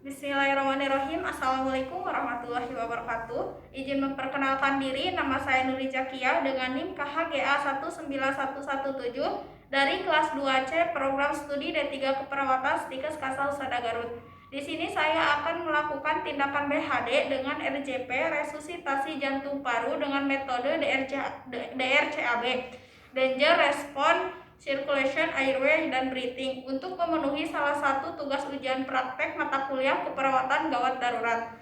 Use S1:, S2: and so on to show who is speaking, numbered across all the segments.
S1: Bismillahirrahmanirrahim. Assalamualaikum warahmatullahi wabarakatuh. Izin memperkenalkan diri, nama saya Nuri Zakia dengan NIM KHGA 19117 dari kelas 2C Program Studi D3 Keperawatan Stikes Kasal Sada Garut. Di sini saya akan melakukan tindakan BHD dengan RJP resusitasi jantung paru dengan metode DRCAB, Danger Response Circulation, Airway, dan Breathing untuk memenuhi salah satu tugas ujian praktek mata kuliah keperawatan gawat darurat.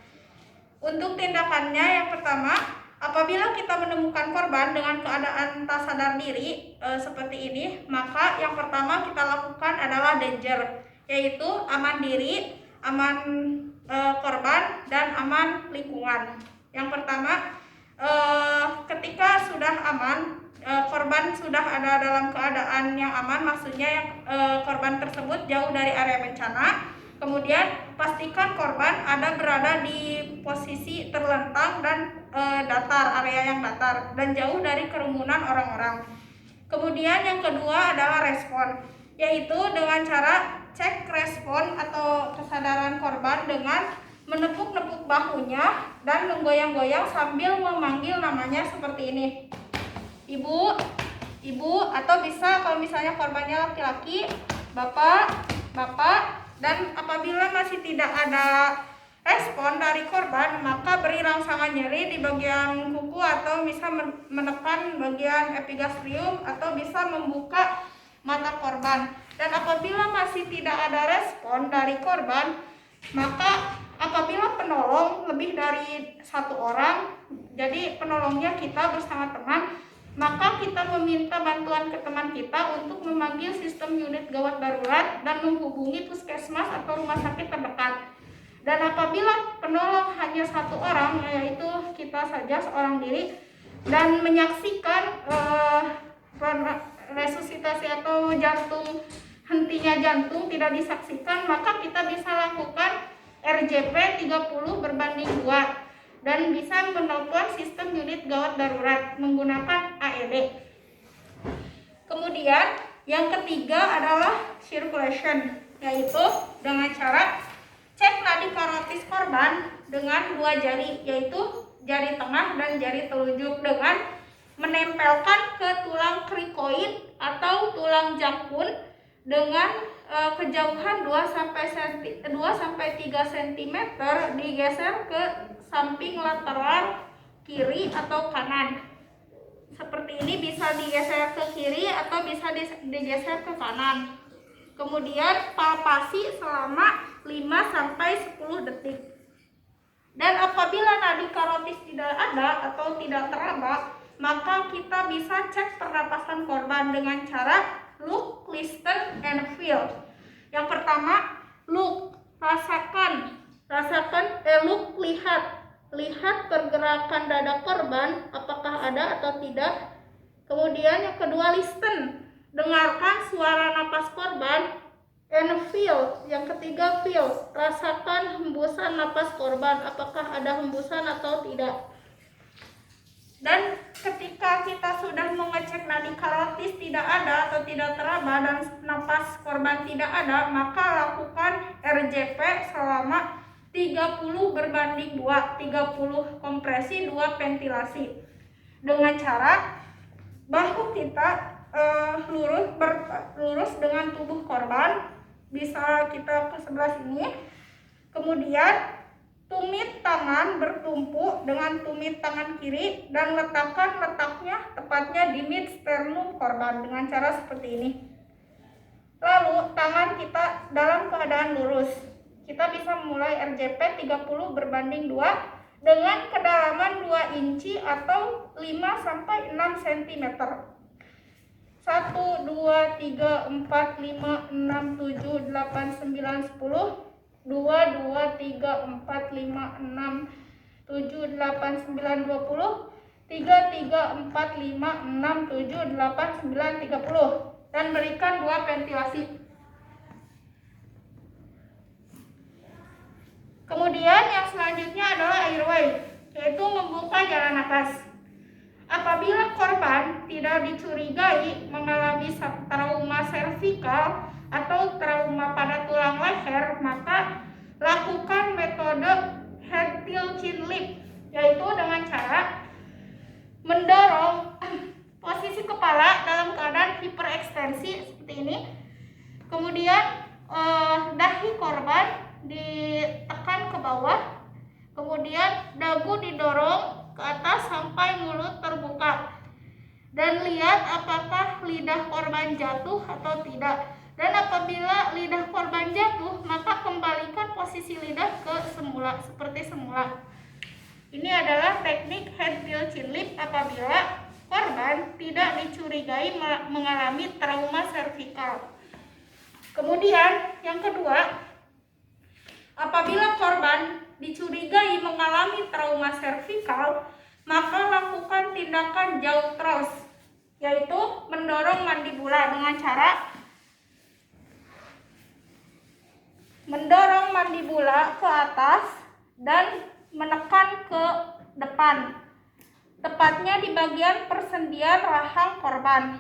S1: Untuk tindakannya yang pertama, apabila kita menemukan korban dengan keadaan tak sadar diri seperti ini, maka yang pertama kita lakukan adalah danger, yaitu aman diri, aman korban, dan aman lingkungan. Yang pertama, ketika sudah aman, korban sudah ada dalam keadaan yang aman, maksudnya yang korban tersebut jauh dari area bencana. Kemudian pastikan korban berada di posisi terlentang dan datar, area yang datar dan jauh dari kerumunan orang-orang. Kemudian yang kedua adalah respon, yaitu dengan cara cek respon atau kesadaran korban dengan menepuk-nepuk bahunya dan menggoyang-goyang sambil memanggil namanya seperti ini. Ibu, atau bisa kalau misalnya korbannya laki-laki, bapak, dan apabila masih tidak ada respon dari korban, maka beri rangsangan nyeri di bagian kuku atau bisa menekan bagian epigastrium atau bisa membuka mata korban. Dan apabila masih tidak ada respon dari korban, maka apabila penolong lebih dari satu orang, jadi penolongnya kita bersama teman, maka kita meminta bantuan ke teman kita untuk memanggil sistem unit gawat darurat dan menghubungi puskesmas atau rumah sakit terdekat. Dan apabila penolong hanya satu orang, yaitu kita saja seorang diri, dan menyaksikan resusitasi atau hentinya jantung tidak disaksikan, maka kita bisa lakukan RJP 30 berbanding 2 dan bisa menelpon sistem unit gawat darurat menggunakan AED. Kemudian yang ketiga adalah circulation, yaitu dengan cara cek nadi karotis korban dengan 2 jari, yaitu jari tengah dan jari telunjuk, dengan menempelkan ke tulang krikoid atau tulang jangkun dengan kejauhan 2-3 cm digeser ke samping lateral kiri atau kanan. Seperti ini, bisa digeser ke kiri atau bisa digeser ke kanan. Kemudian palpasi selama 5-10 detik. Dan apabila nadi karotis tidak ada atau tidak teraba, maka kita bisa cek pernapasan korban dengan cara look, listen, and feel. Yang pertama, look, look, lihat pergerakan dada korban, apakah ada atau tidak. Kemudian yang kedua, listen, dengarkan suara napas korban, and feel. Yang ketiga, feel, rasakan hembusan napas korban, apakah ada hembusan atau tidak. Dan ketika kita sudah mengecek nadi karotis tidak ada atau tidak teraba dan napas korban tidak ada, maka lakukan RJP selama 30 berbanding 2, 30 kompresi, 2 ventilasi. Dengan cara bahu kita lurus dengan tubuh korban, bisa kita ke sebelah sini. Kemudian tumit tangan bertumpu dengan tumit tangan kiri dan letaknya tepatnya di mid sternum korban dengan cara seperti ini. Lalu tangan kita dalam keadaan lurus. Kita bisa memulai RJP 30 berbanding 2 dengan kedalaman 2 inci atau 5-6 cm. 1, 2, 3, 4, 5, 6, 7, 8, 9, 10. 2, 3, 4, 5, 6, 7, 8, 9, 20. 3, 4, 5, 6, 7, 8, 9, 30. Dan berikan 2 ventilasi. Kemudian yang selanjutnya adalah airway, yaitu membuka jalan napas. Apabila korban tidak dicurigai mengalami trauma servikal atau trauma pada tulang leher, maka lakukan metode head tilt chin lift, yaitu dengan cara mendorong posisi kepala dalam keadaan hiperekstensi seperti ini. Kemudian dahi korban ditekan ke bawah, kemudian dagu didorong ke atas sampai mulut terbuka, dan lihat apakah lidah korban jatuh atau tidak. Dan apabila lidah korban jatuh, maka kembalikan posisi lidah ke semula, seperti semula. Ini adalah teknik head tilt chin lift apabila korban tidak dicurigai mengalami trauma servikal. Kemudian yang kedua, apabila korban dicurigai mengalami trauma servikal, maka lakukan tindakan jaw thrust, yaitu mendorong mandibula dengan cara mendorong mandibula ke atas dan menekan ke depan, tepatnya di bagian persendian rahang korban.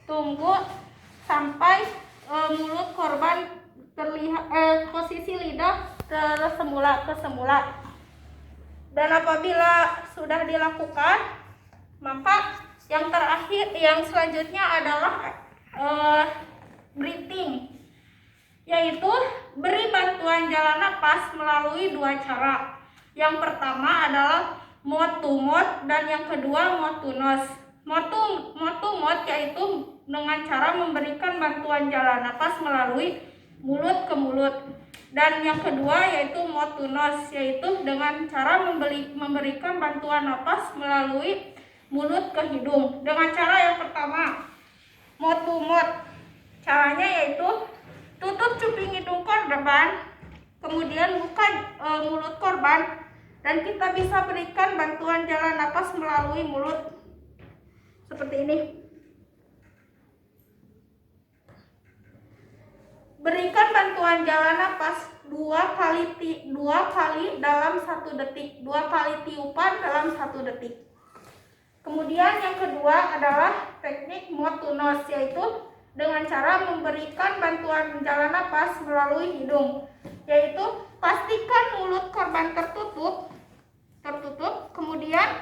S1: Tunggu sampai mulut korban terlihat, posisi lidah semula ke semula. Dan apabila sudah dilakukan, maka yang terakhir, yang selanjutnya adalah breathing, yaitu beri bantuan jalan napas melalui dua cara. Yang pertama adalah mouth to mouth dan yang kedua mouth to nose. Mouth to mouth yaitu dengan cara memberikan bantuan jalan napas melalui mulut ke mulut. Dan yang kedua yaitu mouth to nose, yaitu dengan cara memberikan bantuan napas melalui mulut ke hidung. Dengan cara yang pertama, mouth to mouth, caranya yaitu tutup cuping hidung korban, kemudian buka mulut korban, dan kita bisa berikan bantuan jalan napas melalui mulut seperti ini. Berikan bantuan jalan napas dua kali dalam 1 detik, 2 kali tiupan dalam 1 detik. Kemudian yang kedua adalah teknik mouth to nose, yaitu dengan cara memberikan bantuan jalan napas melalui hidung, yaitu pastikan mulut korban tertutup, kemudian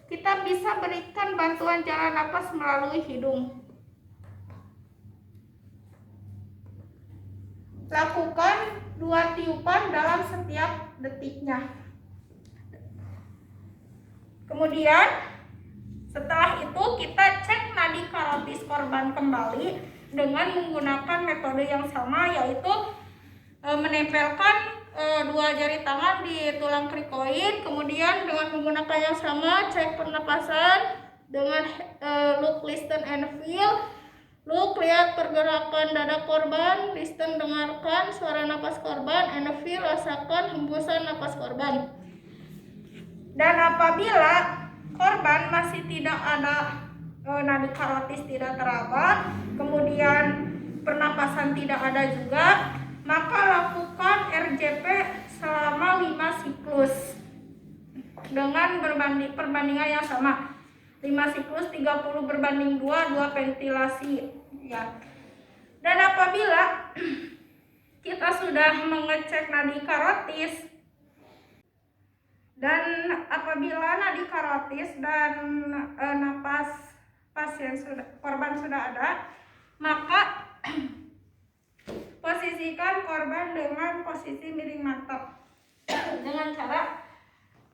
S1: kita bisa berikan bantuan jalan napas melalui hidung. Lakukan 2 tiupan dalam setiap detiknya. Kemudian setelah itu kita cek nadi karotis korban kembali dengan menggunakan metode yang sama, yaitu menempelkan 2 jari tangan di tulang krikoid. Kemudian dengan menggunakan yang sama cek pernapasan dengan look, listen, and feel. Look, lihat pergerakan dada korban, listen, dengarkan suara napas korban, and feel, rasakan hembusan napas korban. Dan apabila korban masih tidak ada nadi karotis tidak teraba, kemudian pernapasan tidak ada juga, maka lakukan RJP selama 5 siklus dengan perbandingan yang sama. 5 siklus 30/2, 2 ventilasi ya. Dan apabila kita sudah mengecek nadi karotis dan apabila nadi karotis dan napas korban sudah ada, maka posisikan korban dengan posisi miring mantap dengan cara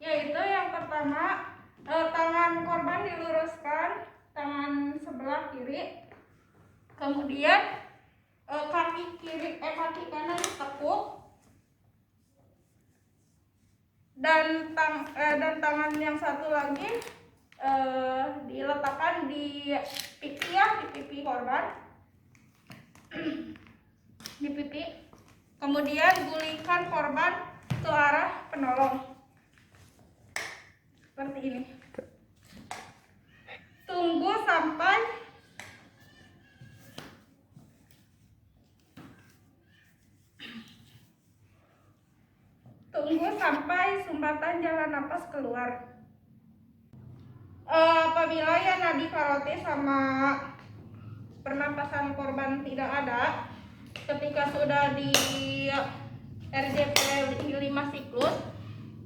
S1: yaitu yang pertama, tangan korban diluruskan, tangan sebelah kiri, kemudian kaki kanan ditekuk, dan tangan yang satu lagi diletakkan di pipi di pipi korban, di pipi. Kemudian gulingkan korban ke arah penolong seperti ini. Tunggu sampai sumbatan jalan napas keluar. Apabila ya nadi karotis sama pernapasan korban tidak ada, ketika sudah RJP 5 siklus,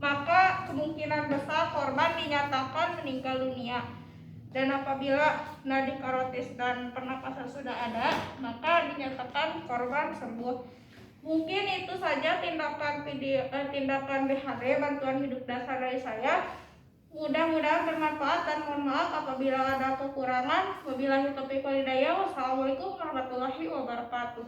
S1: maka kemungkinan besar korban dinyatakan meninggal dunia. Dan apabila nadi karotis dan pernapasan sudah ada, maka dinyatakan korban sembuh. Mungkin itu saja tindakan BHD bantuan hidup dasar dari saya. Mudah-mudahan bermanfaat dan mohon maaf apabila ada kekurangan. Wabillahi taufiq wal hidayah. Wassalamualaikum warahmatullahi wabarakatuh.